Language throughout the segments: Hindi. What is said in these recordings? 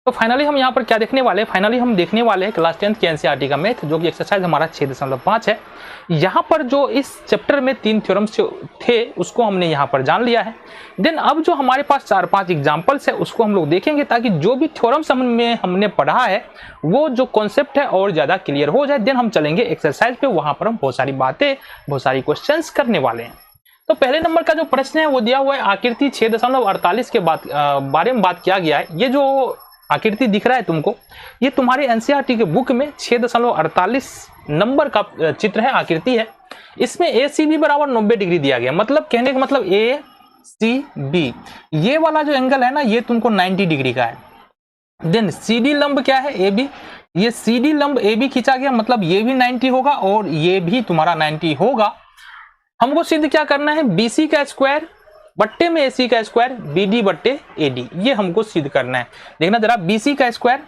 तो फाइनली हम यहाँ पर क्या देखने वाले हैं, फाइनली हम देखने वाले हैं क्लास 10th के एनसीईआरटी का मैथ, जो कि एक्सरसाइज हमारा 6.5 है। यहाँ पर जो इस चैप्टर में 3 थ्योरम्स थे उसको हमने यहाँ पर जान लिया है। देन अब जो हमारे पास 4-5 एग्जाम्पल्स है उसको हम लोग देखेंगे, ताकि जो भी थ्योरम्स हमने पढ़ा है वो जो कॉन्सेप्ट है और ज़्यादा क्लियर हो जाए। देन हम चलेंगे एक्सरसाइज पे, वहाँ पर हम बहुत सारी बातें, बहुत सारी क्वेश्चन करने वाले हैं। तो पहले नंबर का जो प्रश्न है वो दिया हुआ है आकृति 6.48 के बारे में बात किया गया है। ये जो आकृति दिख रहा है तुमको, ये तुम्हारे एनसीईआरटी के बुक में 6.48 नंबर का चित्र है, आकृति है। इसमें ACB बराबर 90 डिग्री दिया गया, मतलब कहने का मतलब ACB ये वाला जो एंगल है ना, ये तुमको 90 डिग्री का है। देन CD लंब क्या है, AB, ये CD लंब AB खींचा गया, मतलब ये भी 90 होगा और ये भी तुम्हारा 90 होगा। हमको सिद्ध क्या करना है, BC का स्क्वायर बट्टे में AC का स्क्वायर BD बट्टे AD, ये हमको सिद्ध करना है। देखना जरा, BC का स्क्वायर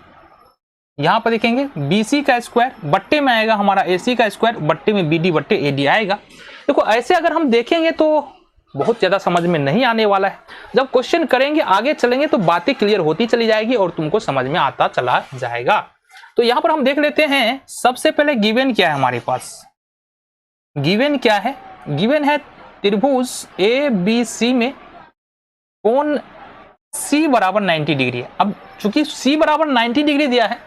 यहां पर देखेंगे, BC का स्क्वायर बट्टे में आएगा हमारा AC का स्क्वायर बट्टे में BD बट्टे AD आएगा। देखो ऐसे अगर हम देखेंगे तो बहुत ज्यादा समझ में नहीं आने वाला है। जब क्वेश्चन करेंगे आगे चलेंगे तो बातें क्लियर होती चली जाएगी और तुमको समझ में आता चला जाएगा। तो यहां पर हम देख लेते हैं, सबसे पहले गिवन क्या है हमारे पास, गिवन क्या है, गिवन है त्रिभुज ABC में कोण C बराबर 90 डिग्री है। अब चूंकि C बराबर 90 डिग्री दिया है,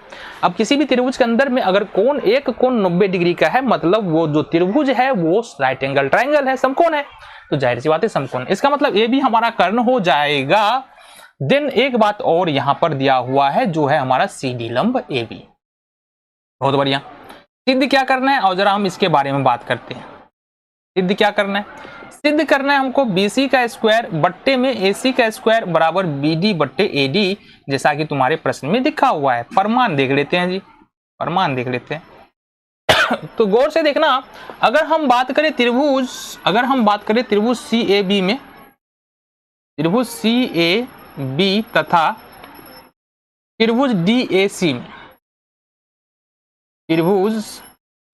अब किसी भी त्रिभुज के अंदर में अगर एक कोण 90 डिग्री का है, मतलब वो जो त्रिभुज है वो राइट एंगल ट्राइंगल है, समकोण है, तो जाहिर सी बात है समकोण, इसका मतलब AB हमारा कर्ण हो जाएगा। देन एक बात और यहां पर दिया हुआ है जो है हमारा CD लंब AB। बहुत बढ़िया, सिद्ध क्या करना है और जरा हम इसके बारे में बात करते हैं। सिद्ध क्या करना है, सिद्ध करना है हमको BC का स्क्वायर बट्टे में AC का स्क्वायर बराबर BD बट्टे AD, जैसा कि तुम्हारे प्रश्न में दिखा हुआ है। प्रमाण देख लेते हैं जी, प्रमाण देख लेते हैं। तो गौर से देखना, अगर हम बात करें त्रिभुज CAB में, त्रिभुज CAB तथा त्रिभुज DAC में, त्रिभुज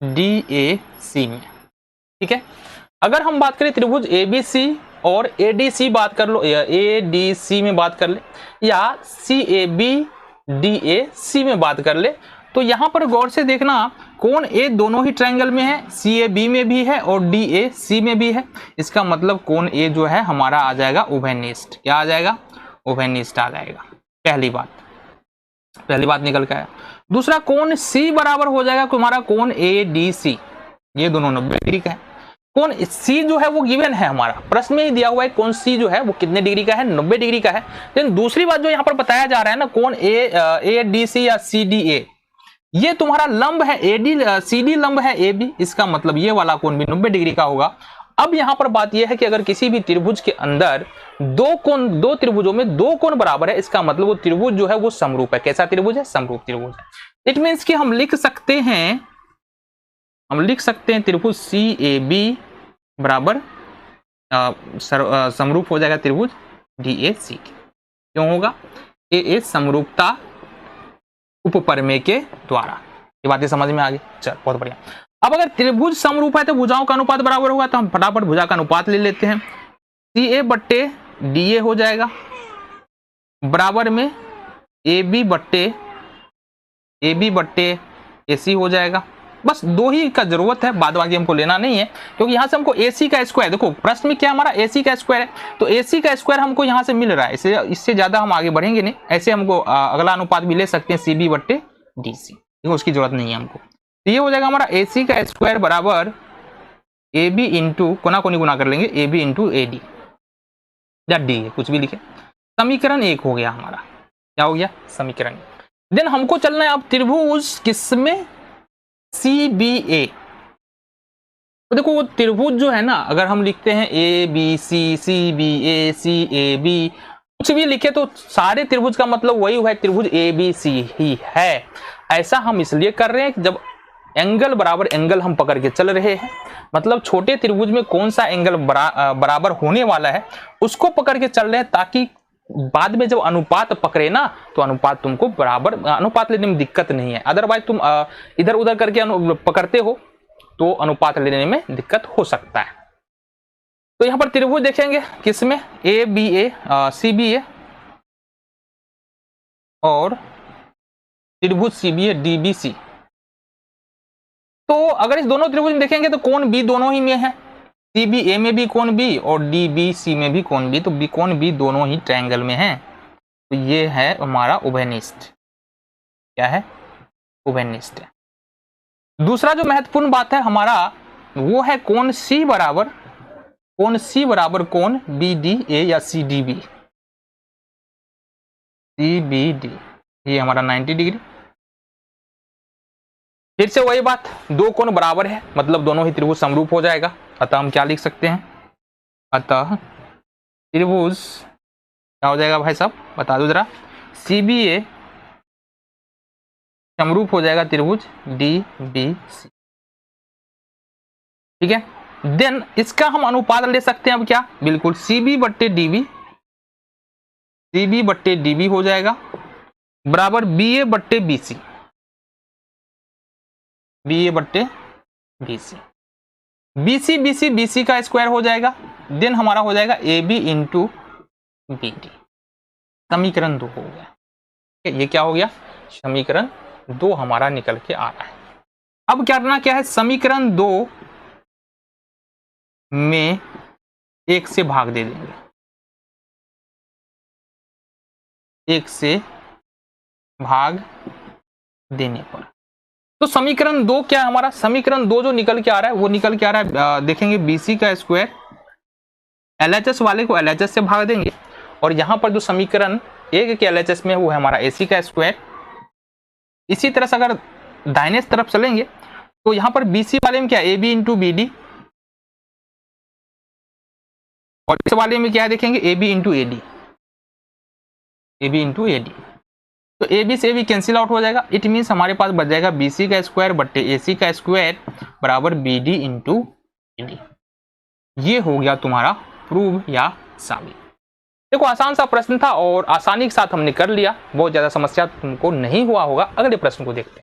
DAC में, ठीक है। अगर हम बात करें त्रिभुज ABC और ADC बात कर लो, या ADC में बात कर ले, या CAB DAC में बात कर ले, तो यहां पर गौर से देखना, कोण A दोनों ही ट्रायंगल में है, CAB में भी है और DAC में भी है। इसका मतलब कोण A जो है हमारा आ जाएगा उभयनिष्ठ। क्या आ जाएगा, उभयनिष्ठ आ जाएगा। पहली बात निकल के आया। दूसरा, कोण C बराबर हो जाएगा तुम्हारा कोण ADC, ये दोनों 90 डिग्री का है। कोण C जो है वो गिवन है, हमारा प्रश्न में ही दिया हुआ है, कोण C जो है वो कितने डिग्री का है, 90 डिग्री का है। लेकिन दूसरी बात जो यहाँ पर बताया जा रहा है ना, कोण ADC या CDA, ये तुम्हारा लंब है CD लंब है AB, इसका मतलब ये वाला कोण भी 90 डिग्री का होगा। अब यहाँ पर बात यह है कि अगर किसी भी त्रिभुज के अंदर दो त्रिभुजों में 2 कोण बराबर है, इसका मतलब वो त्रिभुज जो है वो समरूप है। कैसा त्रिभुज है, समरूप त्रिभुज है। इट मीन्स कि हम लिख सकते हैं त्रिभुज CAB बराबर समरूप हो जाएगा त्रिभुज DAC। क्यों होगा, AA समरूपता उपप्रमेय के द्वारा। ये बातें समझ में आ गई, चल बहुत बढ़िया। अब अगर त्रिभुज समरूप है तो भुजाओं का अनुपात बराबर होगा, तो हम फटाफट भुजा का अनुपात ले लेते हैं। CA बट्टे DA हो जाएगा बराबर में AB बट्टे AC हो जाएगा। बस 2 ही का जरूरत है, बाद बाकी हमको लेना नहीं है, क्योंकि यहां से हमको AC का स्क्वायर, देखो प्रश्न में क्या हमारा AC का स्क्वायर है, तो AC का स्क्वायर हमको यहां से मिल रहा है, इससे ज्यादा हम आगे बढ़ेंगे नहीं। ऐसे हमको अगला अनुपात भी ले सकते हैं CB बट्टे DC, देखो उसकी जरूरत नहीं है हमको। तो ये हो जाएगा हमारा AC का स्क्वायर बराबर AB इंटू कोना कोनी गुना कर लेंगे, AB इंटू AD या D, कुछ भी लिखे। समीकरण 1 हो गया हमारा। क्या हो गया, समीकरण। देन हमको चलना है अब त्रिभुज किसमें, CBA। तो देखो वो त्रिभुज जो है ना, अगर हम लिखते हैं ABC CBA CAB, कुछ भी लिखे तो सारे त्रिभुज का मतलब वही हुआ है, त्रिभुज ABC ही है। ऐसा हम इसलिए कर रहे हैं कि जब एंगल बराबर एंगल हम पकड़ के चल रहे हैं, मतलब छोटे त्रिभुज में कौन सा एंगल बराबर होने वाला है उसको पकड़ के चल रहे हैं, ताकि बाद में जब अनुपात पकड़े ना तो अनुपात तुमको बराबर, अनुपात लेने में दिक्कत नहीं है। अदरवाइज तुम इधर उधर करके पकड़ते हो तो अनुपात लेने में दिक्कत हो सकता है। तो यहां पर त्रिभुज देखेंगे किसमें, CBA और त्रिभुज CBA DBC। तो अगर इस दोनों त्रिभुज में देखेंगे तो कोण B दोनों ही में है, CBA में भी कोण B और DBC में भी कोण B, तो कोण B दोनों ही ट्रायंगल में है, तो ये है हमारा उभयनिष्ठ। क्या है? उभयनिष्ठ है। दूसरा जो महत्वपूर्ण बात है हमारा वो है कोण C बराबर कोण BDA या CDB। CBD ये हमारा 90 डिग्री। फिर से वही बात, दो कोण बराबर है मतलब दोनों ही त्रिभुज समरूप हो जाएगा। अतः हम क्या लिख सकते हैं? अतः त्रिभुज क्या हो जाएगा भाई साहब, बता दो जरा। CBA समरूप हो जाएगा त्रिभुज DBC। ठीक है, देन इसका हम अनुपात ले सकते हैं। अब क्या? बिल्कुल CB बट्टे DB हो जाएगा बराबर BA बट्टे BC। BC का स्क्वायर हो जाएगा, देन हमारा हो जाएगा AB इंटू BD। समीकरण 2 हो गया। ये क्या हो गया? समीकरण 2 हमारा निकल के आ रहा है। अब क्या करना क्या है? समीकरण 2 में 1 से भाग दे देंगे, 1 से भाग देने पर तो समीकरण 2 क्या है हमारा? समीकरण 2 जो निकल के आ रहा है वो निकल के आ रहा है, देखेंगे BC का स्क्वायर, LHS वाले को LHS से भाग देंगे, और यहां पर जो समीकरण 1 के LHS में वो है हमारा AC का स्क्वायर। इसी तरह से अगर दाहिने तरफ चलेंगे तो यहां पर BC वाले में क्या? AB इंटू BD, और इस वाले में क्या है? देखेंगे AB इंटू AD। तो AB से भी कैंसिल आउट हो जाएगा। इट मीन्स हमारे पास बच जाएगा BC का स्क्वायर बट्टे AC का स्क्वायर बराबर BD इंटू AD। ये हो गया तुम्हारा प्रूव या साबित। देखो आसान सा प्रश्न था और आसानी के साथ हमने कर लिया, बहुत ज्यादा समस्या तुमको नहीं हुआ होगा। अगले प्रश्न को देखते हैं।